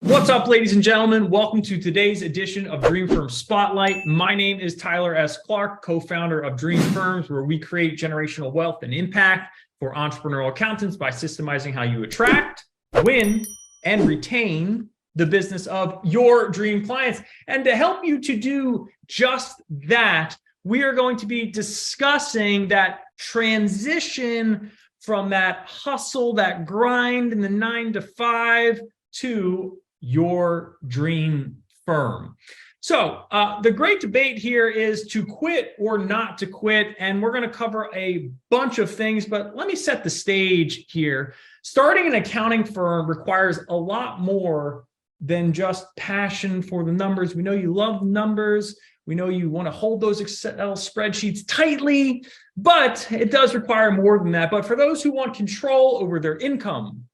What's up, ladies and gentlemen? Welcome to today's edition of Dream Firm Spotlight. My name is Tyler S. Clark, co-founder of Dream Firms, where we create generational wealth and impact for entrepreneurial accountants by systemizing how you attract, win, and retain the business of your dream clients. And to help you to do just that, we are going to be discussing that transition from that hustle, that grind in the 9 to 5 to your dream firm. So the great debate here is to quit or not to quit. And we're going to cover a bunch of things, but let me set the stage here. Starting an accounting firm requires a lot more than just passion for the numbers. We know you love numbers. We know you want to hold those Excel spreadsheets tightly, but it does require more than that. But for those who want control over their income,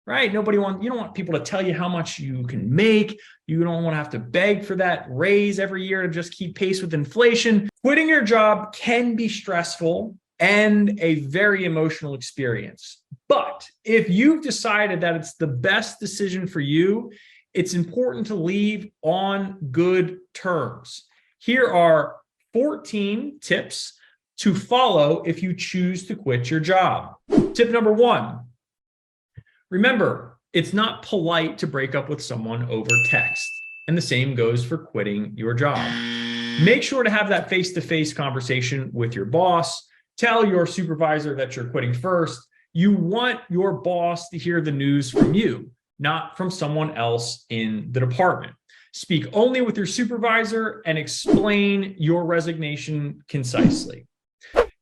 right? You don't want people to tell you how much you can make. You don't want to have to beg for that raise every year to just keep pace with inflation. Quitting your job can be stressful and a very emotional experience. But if you've decided that it's the best decision for you, it's important to leave on good terms. Here are 14 tips to follow if you choose to quit your job. Tip number 1. Remember, it's not polite to break up with someone over text, and the same goes for quitting your job. Make sure to have that face-to-face conversation with your boss. Tell your supervisor that you're quitting first. You want your boss to hear the news from you, not from someone else in the department. Speak only with your supervisor and explain your resignation concisely.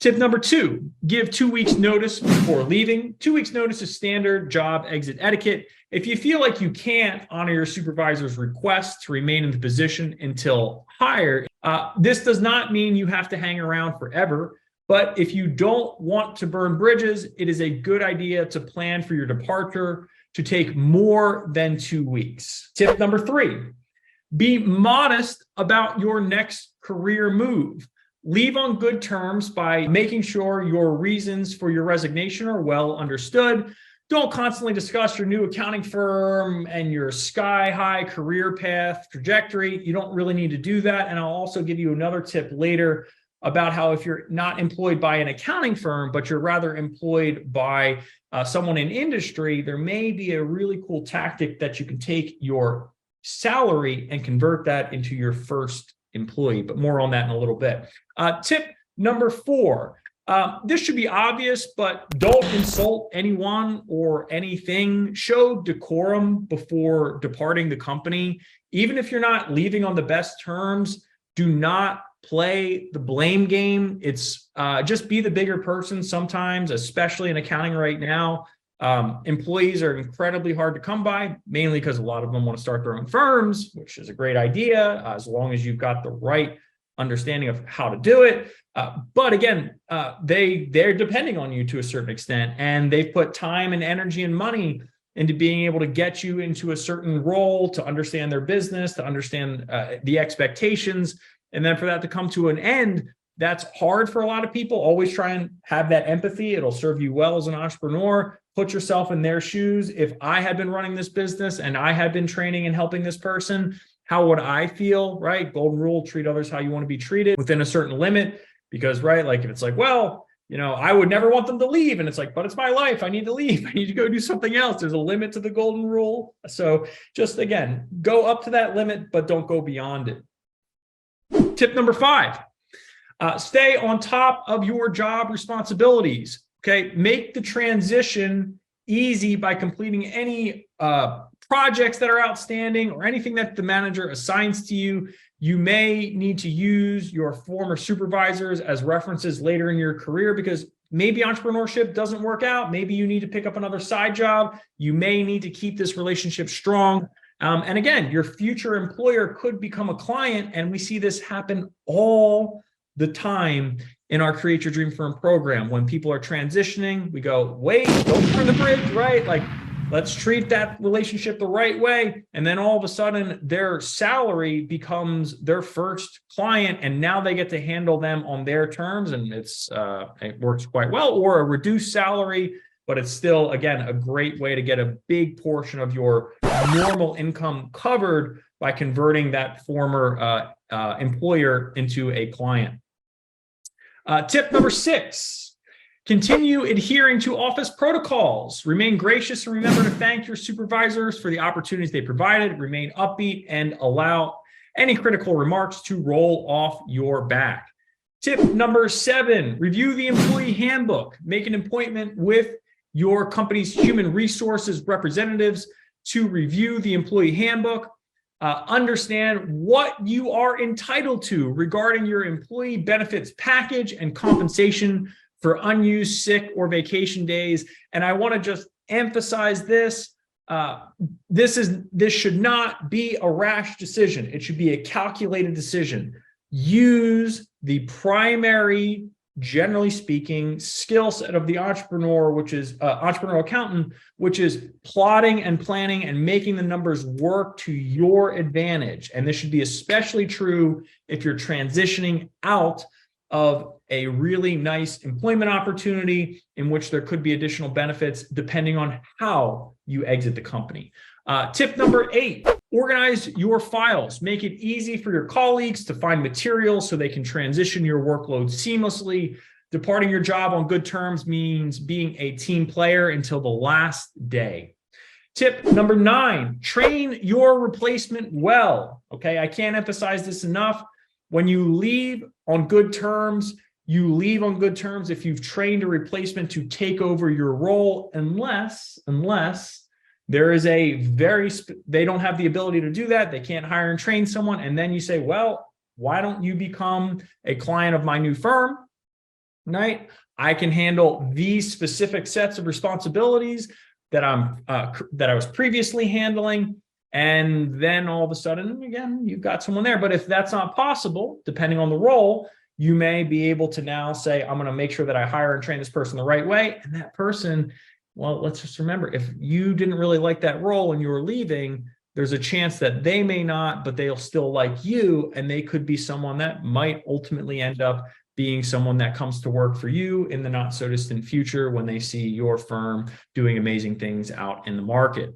Tip number 2, give 2 weeks notice before leaving. 2 weeks notice is standard job exit etiquette. If you feel like you can't honor your supervisor's request to remain in the position until hired, this does not mean you have to hang around forever. But if you don't want to burn bridges, it is a good idea to plan for your departure to take more than 2 weeks. Tip number 3, be modest about your next career move. Leave on good terms by making sure your reasons for your resignation are well understood. Don't constantly discuss your new accounting firm and your sky-high career path trajectory. You don't really need to do that. And I'll also give you another tip later about how if you're not employed by an accounting firm, but you're rather employed by someone in industry, there may be a really cool tactic that you can take your salary and convert that into your first employee, but more on that in a little bit. Tip number 4, this should be obvious, but don't insult anyone or anything. Show decorum before departing the company. Even if you're not leaving on the best terms, do not play the blame game. It's just be the bigger person sometimes, especially in accounting right now. Employees are incredibly hard to come by, mainly because a lot of them want to start their own firms, which is a great idea, as long as you've got the right understanding of how to do it. But again, they're depending on you to a certain extent, and they've put time and energy and money into being able to get you into a certain role, to understand their business, to understand the expectations. And then for that to come to an end, that's hard for a lot of people. Always try and have that empathy. It'll serve you well as an entrepreneur. Put yourself in their shoes. If I had been running this business and I had been training and helping this person, how would I feel, right? Golden rule, treat others how you want to be treated within a certain limit. Because, right, like if it's like, well, I would never want them to leave. And it's like, but it's my life. I need to leave. I need to go do something else. There's a limit to the golden rule. So just, again, go up to that limit, but don't go beyond it. Tip number 5. Stay on top of your job responsibilities. Okay, make the transition easy by completing any projects that are outstanding or anything that the manager assigns to you. You may need to use your former supervisors as references later in your career because maybe entrepreneurship doesn't work out. Maybe you need to pick up another side job. You may need to keep this relationship strong. And again, your future employer could become a client, and we see this happen all the time in our Create Your Dream Firm program. When people are transitioning, we go, wait, don't burn the bridge, right? Like, let's treat that relationship the right way. And then all of a sudden, their salary becomes their first client, and now they get to handle them on their terms, and it works quite well. Or a reduced salary, but it's still, again, a great way to get a big portion of your normal income covered by converting that former employer into a client. Tip number 6, continue adhering to office protocols. Remain gracious and remember to thank your supervisors for the opportunities they provided. Remain upbeat and allow any critical remarks to roll off your back. Tip number 7, review the employee handbook. Make an appointment with your company's human resources representatives to review the employee handbook. Understand what you are entitled to regarding your employee benefits package and compensation for unused sick or vacation days. And I want to just emphasize this. This should not be a rash decision. It should be a calculated decision. Use the primary, generally speaking, skill set of the entrepreneur, which is entrepreneurial accountant, which is plotting and planning and making the numbers work to your advantage. And this should be especially true if you're transitioning out of a really nice employment opportunity in which there could be additional benefits depending on how you exit the company. Tip number 8, organize your files. Make it easy for your colleagues to find materials so they can transition your workload seamlessly. Departing your job on good terms means being a team player until the last day. Tip number 9, train your replacement well. Okay, I can't emphasize this enough. When you leave on good terms, you leave on good terms if you've trained a replacement to take over your role, unless there is they don't have the ability to do that. They can't hire and train someone. And then you say, well, why don't you become a client of my new firm, right? I can handle these specific sets of responsibilities that I was previously handling. And then all of a sudden, again, you've got someone there. But if that's not possible, depending on the role, you may be able to now say, I'm going to make sure that I hire and train this person the right way. And that person, well, let's just remember, if you didn't really like that role and you were leaving, there's a chance that they may not, but they'll still like you. And they could be someone that might ultimately end up being someone that comes to work for you in the not so distant future when they see your firm doing amazing things out in the market.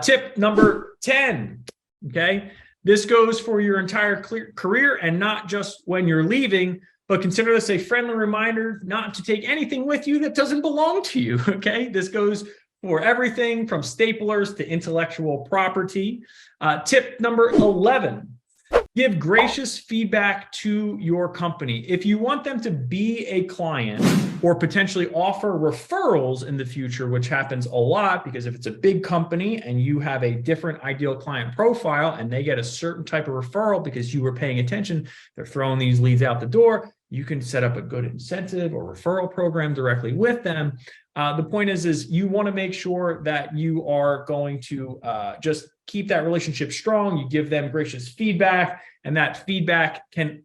Tip number 10, okay? This goes for your entire career and not just when you're leaving, but consider this a friendly reminder not to take anything with you that doesn't belong to you, okay? This goes for everything from staplers to intellectual property. Tip number 11, give gracious feedback to your company. If you want them to be a client or potentially offer referrals in the future, which happens a lot because if it's a big company and you have a different ideal client profile and they get a certain type of referral because you were paying attention, they're throwing these leads out the door, you can set up a good incentive or referral program directly with them. The point is you want to make sure that you are going to just keep that relationship strong. You give them gracious feedback, and that feedback can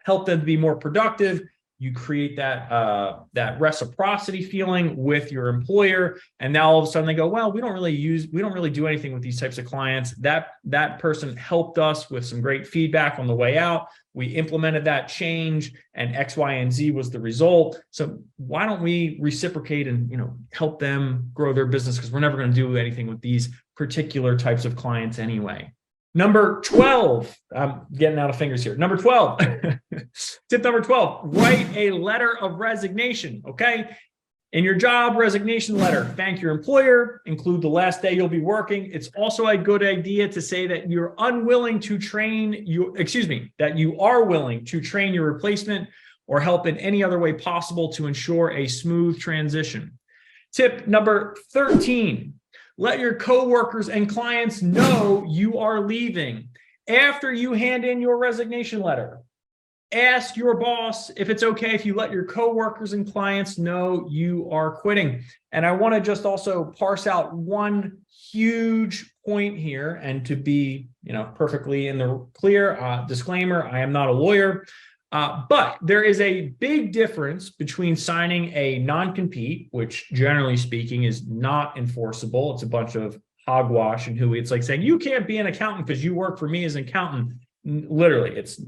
help them to be more productive. You create that reciprocity feeling with your employer, and now all of a sudden they go, well, we don't really do anything with these types of clients. That person helped us with some great feedback on the way out. We implemented that change, and X, Y, and Z was the result. So why don't we reciprocate and help them grow their business, because we're never going to do anything with these particular types of clients anyway. Number 12, I'm getting out of fingers here. Number 12, tip number 12, write a letter of resignation, okay? In your job resignation letter, thank your employer, include the last day you'll be working. It's also a good idea to say that you're unwilling to that you are willing to train your replacement or help in any other way possible to ensure a smooth transition. Tip number 13, let your coworkers and clients know you are leaving. After you hand in your resignation letter, ask your boss if it's okay if you let your coworkers and clients know you are quitting. And I want to just also parse out one huge point here, and to be perfectly in the clear, disclaimer, I am not a lawyer. But there is a big difference between signing a non-compete, which generally speaking is not enforceable. It's a bunch of hogwash and hooey. It's like saying you can't be an accountant because you work for me as an accountant. Literally, it's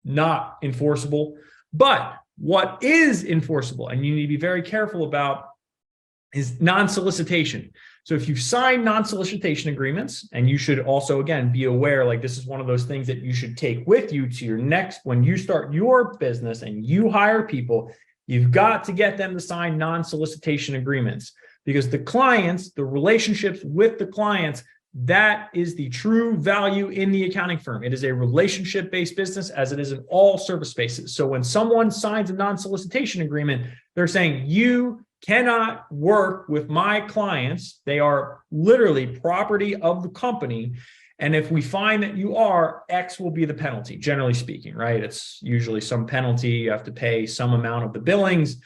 not enforceable. But what is enforceable, and you need to be very careful about, is non-solicitation. So if you sign non-solicitation agreements, and you should also, again, be aware, like this is one of those things that you should take with you to your next, when you start your business and you hire people, you've got to get them to sign non-solicitation agreements, because the clients, the relationships with the clients, that is the true value in the accounting firm. It is a relationship-based business, as it is in all service spaces. So when someone signs a non-solicitation agreement, they're saying, you cannot work with my clients. They are literally property of the company. And if we find that you are, X will be the penalty, generally speaking, right? It's usually some penalty. You have to pay some amount of the billings.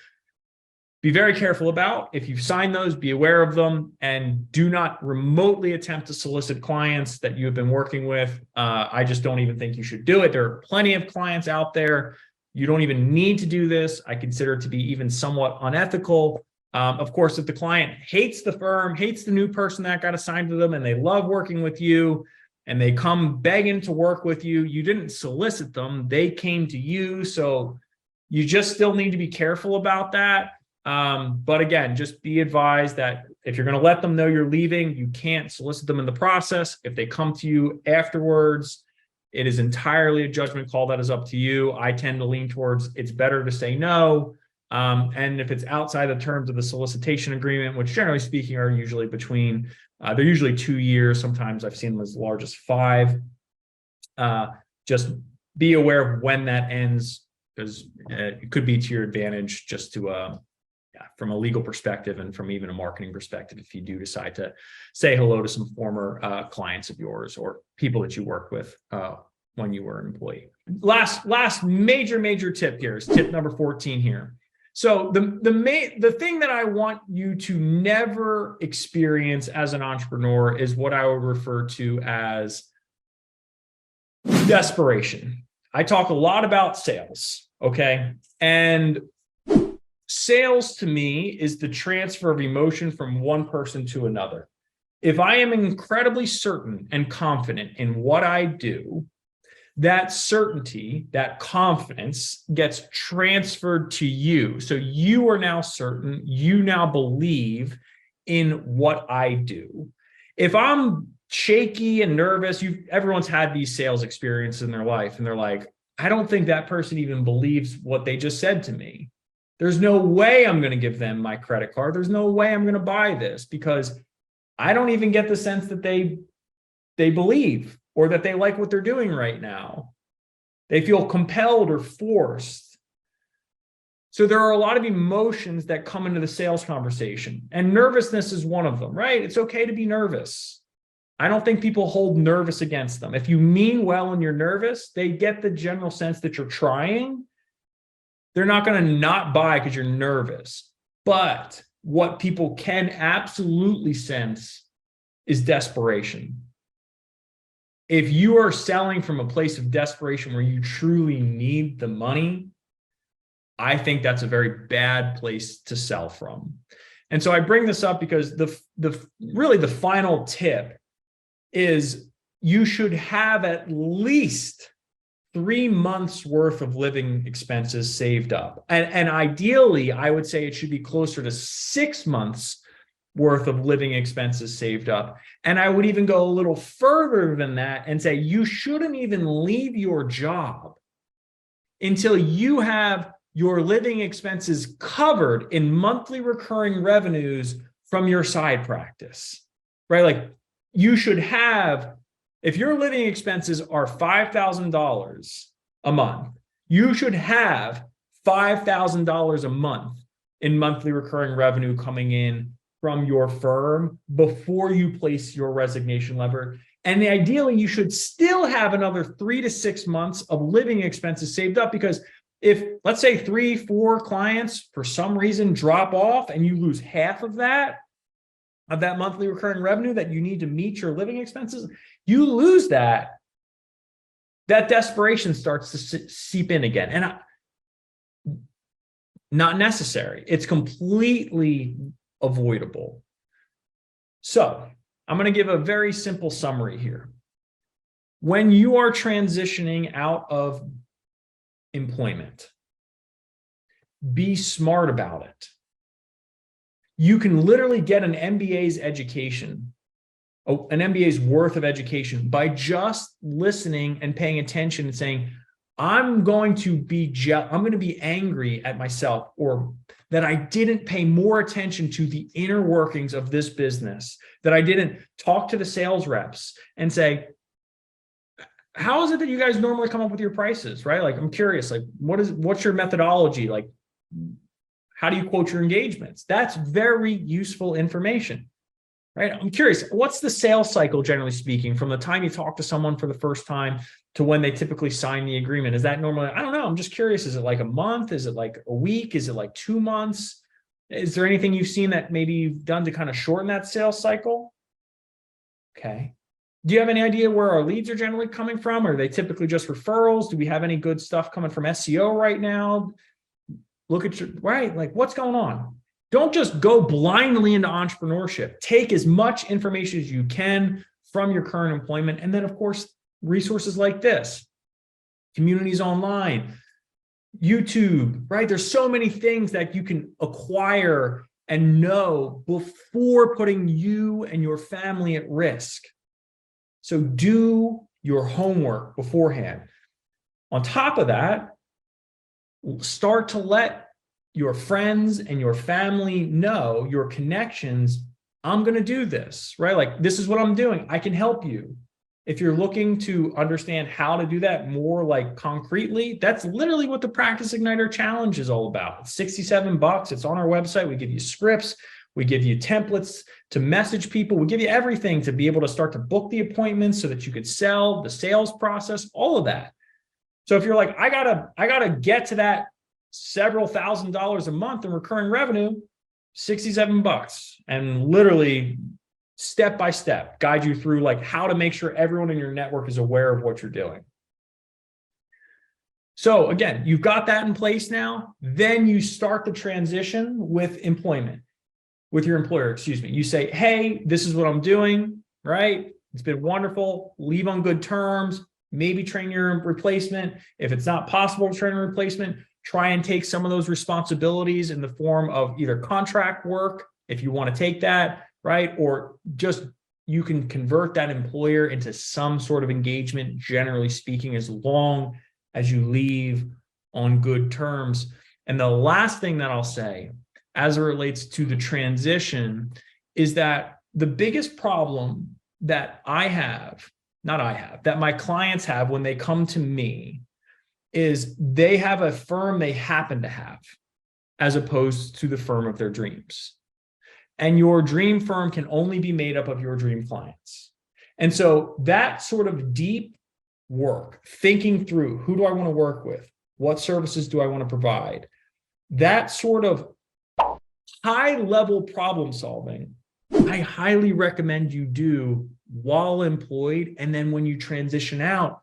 Be very careful about. If you've signed those, be aware of them, and do not remotely attempt to solicit clients that you have been working with. I just don't even think you should do it. There are plenty of clients out there. You don't even need to do this. I consider it to be even somewhat unethical. Of course, if the client hates the firm, hates the new person that got assigned to them, and they love working with you, and they come begging to work with you, you didn't solicit them, they came to you. So you just still need to be careful about that. But again, just be advised that if you're going to let them know you're leaving, you can't solicit them in the process. If they come to you afterwards, it is entirely a judgment call that is up to you. I tend to lean towards it's better to say no. And if it's outside the terms of the solicitation agreement, which generally speaking are usually between, they're usually 2 years. Sometimes I've seen them as large as 5. Just be aware of when that ends, because it could be to your advantage just to, from a legal perspective and from even a marketing perspective, if you do decide to say hello to some former clients of yours or people that you worked with when you were an employee. Last major tip here is tip number 14 here. So the thing that I want you to never experience as an entrepreneur is what I would refer to as desperation. I talk a lot about sales, okay? And sales to me is the transfer of emotion from one person to another. If I am incredibly certain and confident in what I do, that certainty, that confidence gets transferred to you. So you are now certain, you now believe in what I do. If I'm shaky and nervous, everyone's had these sales experiences in their life, and they're like, I don't think that person even believes what they just said to me. There's no way I'm going to give them my credit card. There's no way I'm going to buy this, because I don't even get the sense that they believe or that they like what they're doing right now. They feel compelled or forced. So there are a lot of emotions that come into the sales conversation, and nervousness is one of them, right? It's okay to be nervous. I don't think people hold nervous against them. If you mean well and you're nervous, they get the general sense that you're trying. They're not going to not buy because you're nervous. But what people can absolutely sense is desperation. If you are selling from a place of desperation where you truly need the money, I think that's a very bad place to sell from. And so I bring this up because really the final tip is you should have at least 3 months worth of living expenses saved up. And ideally, I would say it should be closer to 6 months worth of living expenses saved up. And I would even go a little further than that and say you shouldn't even leave your job until you have your living expenses covered in monthly recurring revenues from your side practice, right? Like you should have, if your living expenses are $5,000 a month, you should have $5,000 a month in monthly recurring revenue coming in from your firm before you place your resignation letter. And ideally, you should still have another 3 to 6 months of living expenses saved up, because if, let's say, 3, 4 clients for some reason drop off and you lose half of that monthly recurring revenue that you need to meet your living expenses, you lose that. That desperation starts to seep in again. And not necessary. It's completely avoidable. So I'm going to give a very simple summary here. When you are transitioning out of employment, be smart about it. you can literally get an MBA's education, an MBA's worth of education by just listening and paying attention and saying, I'm going to be angry at myself, or that I didn't pay more attention to the inner workings of this business, that I didn't talk to the sales reps and say, how is it that you guys normally come up with your prices, right? Like, I'm curious, like, what's your methodology? Like, how do you quote your engagements? That's very useful information, right? I'm curious, what's the sales cycle, generally speaking, from the time you talk to someone for the first time to when they typically sign the agreement? Is that normally, I don't know, I'm just curious. Is it like a month? Is it like a week? Is it like 2 months? Is there anything you've seen that maybe you've done to kind of shorten that sales cycle? Okay. Do you have any idea where our leads are generally coming from? Are they typically just referrals? Do we have any good stuff coming from SEO right now? Look at right? Like, what's going on? Don't just go blindly into entrepreneurship. Take as much information as you can from your current employment. And then, of course, resources like this, communities online, YouTube, right? There's so many things that you can acquire and know before putting you and your family at risk. So do your homework beforehand. On top of that, start to let your friends and your family know, your connections, I'm going to do this, right? Like, this is what I'm doing. I can help you. If you're looking to understand how to do that more like concretely, that's literally what the Practice Igniter Challenge is all about. It's $67. It's on our website. We give you scripts. We give you templates to message people. We give you everything to be able to start to book the appointments so that you could sell, the sales process, all of that. So if you're like, I gotta get to that several $1,000s a month in recurring revenue, $67, and literally step by step guide you through like how to make sure everyone in your network is aware of what you're doing. So again, you've got that in place now. Then you start the transition with employment. With your employer, excuse me. You say, hey, this is what I'm doing, right? It's been wonderful. Leave on good terms. Maybe train your replacement. If it's not possible to train a replacement, try and take some of those responsibilities in the form of either contract work, if you want to take that, right? Or just you can convert that employer into some sort of engagement, generally speaking, as long as you leave on good terms. And the last thing that I'll say, as it relates to the transition, is that the biggest problem that that my clients have when they come to me is they have a firm they happen to have as opposed to the firm of their dreams. And your dream firm can only be made up of your dream clients. And so that sort of deep work, thinking through, who do I want to work with? What services do I want to provide? That sort of high-level problem solving, I highly recommend you do while employed. And then when you transition out,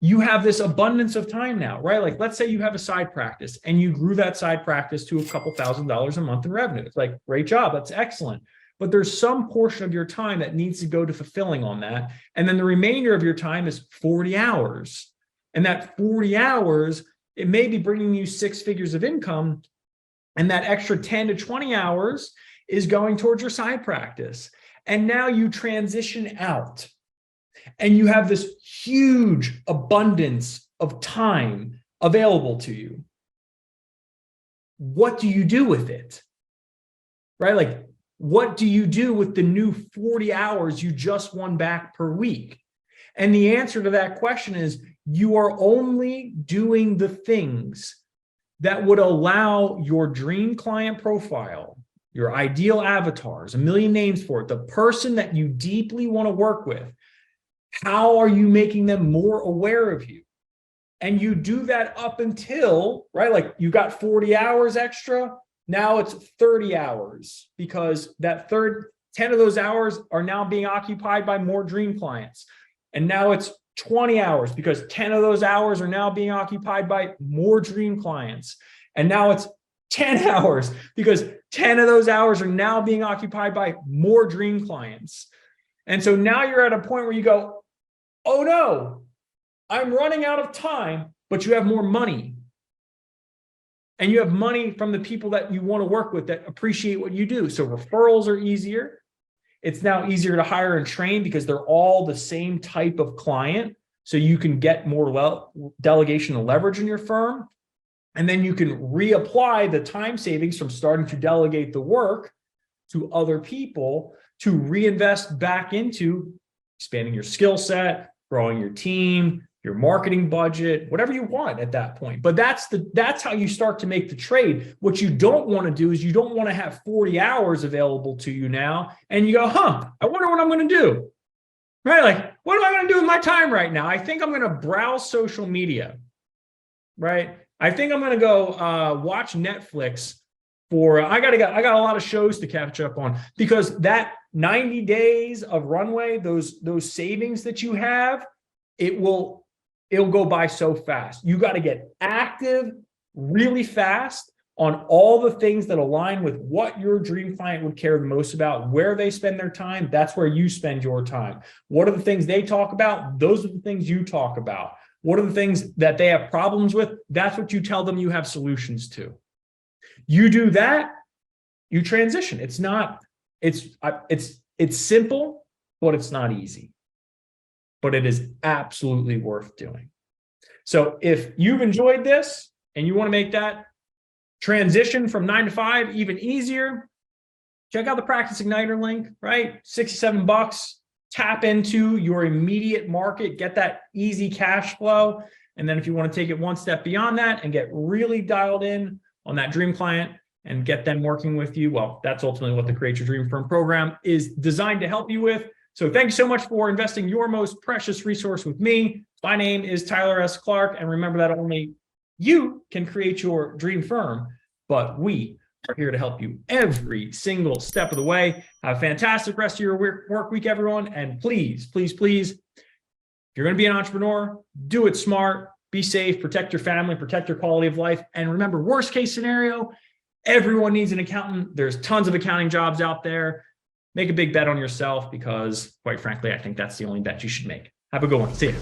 you have this abundance of time now, right? Like, let's say you have a side practice and you grew that side practice to a couple $1,000s a month in revenue. It's like, great job. That's excellent. But there's some portion of your time that needs to go to fulfilling on that. And then the remainder of your time is 40 hours. And that 40 hours, it may be bringing you 6 figures of income. And that extra 10 to 20 hours is going towards your side practice. And now you transition out and you have this huge abundance of time available to you. What do you do with it? Right? Like, what do you do with the new 40 hours you just won back per week? And the answer to that question is you are only doing the things that would allow your dream client profile, your ideal avatars, a million names for it, the person that you deeply want to work with. How are you making them more aware of you? And you do that up until, right? Like, you got 40 hours extra. Now it's 30 hours because that 10 of those hours are now being occupied by more dream clients. And now it's 20 hours because 10 of those hours are now being occupied by more dream clients. And now it's 10 hours because 10 of those hours are now being occupied by more dream clients. And so now you're at a point where you go, oh no, I'm running out of time, but you have more money. and you have money from the people that you want to work with that appreciate what you do. So referrals are easier. It's now easier to hire and train because they're all the same type of client. So you can get more delegation and leverage in your firm. And then you can reapply the time savings from starting to delegate the work to other people to reinvest back into expanding your skill set, growing your team, your marketing budget, whatever you want at that point. But that's how you start to make the trade. What you don't want to do is you don't want to have 40 hours available to you now. And you go, I wonder what I'm going to do. Right? Like, what am I going to do with my time right now? I think I'm going to browse social media. Right? I think I'm going to go watch Netflix I got a lot of shows to catch up on, because that 90 days of runway, those savings that you have, it'll go by so fast. You got to get active really fast on all the things that align with what your dream client would care the most about, where they spend their time. That's where you spend your time. What are the things they talk about? Those are the things you talk about. What are the things that they have problems with? That's what you tell them you have solutions to. You do that, you transition. It's simple, but it's not easy. But it is absolutely worth doing. So if you've enjoyed this and you want to make that transition from 9 to 5 even easier, check out the Practice Igniter link, right? $67. Tap into your immediate market, get that easy cash flow. And then if you want to take it one step beyond that and get really dialed in on that dream client and get them working with you, well, that's ultimately what the Create Your Dream Firm program is designed to help you with. So thank you so much for investing your most precious resource with me. My name is Tyler S. Clark, and remember that only you can create your dream firm, but we are here to help you every single step of the way. Have a fantastic rest of your work week, everyone. And please, please, please, if you're going to be an entrepreneur, do it smart, be safe, protect your family, protect your quality of life. And remember, worst case scenario, everyone needs an accountant. There's tons of accounting jobs out there. Make a big bet on yourself, because quite frankly, I think that's the only bet you should make. Have a good one. See you.